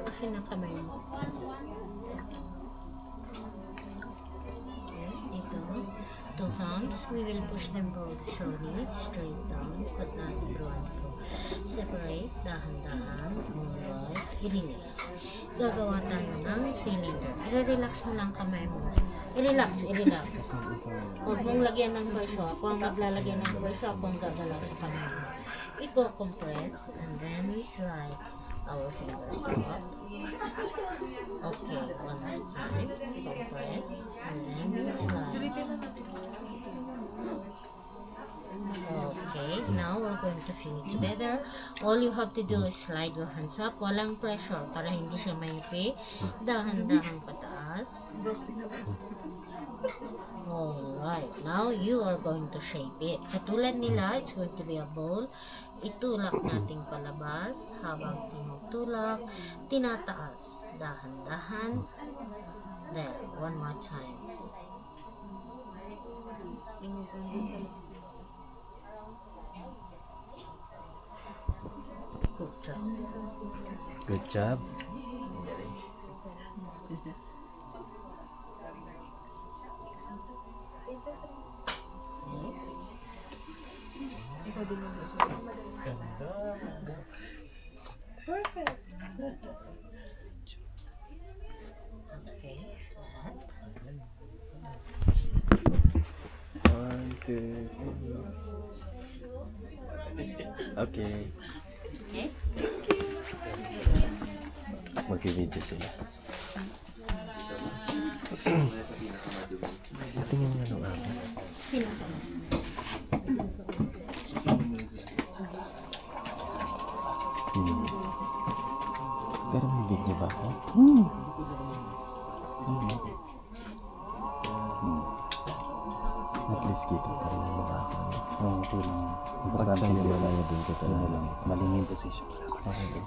Akin ang kamay mo. Ito. 2 thumbs. We will push them both slowly, straight down, but not through and through. Separate, dahan-dahan, alright, i-release. Gagawa tayo ng cylinder. I-relax mo lang kamay mo. I-relax. Huwag mong lagyan ng pressure. Ako ang maglalagyan ng pressure, ako ang gagalaw sa kamay mo. I-compress, and then we slide our fingers up. Okay, one more time. Compress, and then we slide. Okay, now we're going to feel it together. All you have to do is slide your hands up. Walang pressure para hindi siya mayupi. Dahan-dahan pataas. Alright, now you are going to shape it. Katulad nila, it's going to be a bowl. Itulak nating palabas habang tinutulak, tinataas. Dahan-dahan. There, one more time. Good job. Good job. Perfect. Okay, flat. 1, 2, 3. Okay. Okay? Mag-video sila. Tingin nga nung akin. Sino sa mga? Pero may video ba ako? At least kita pa rin ang mukha ko. Oo, ito lang. Pag sa'yo wala na din kita. Ano lang, maling yung position. Okay.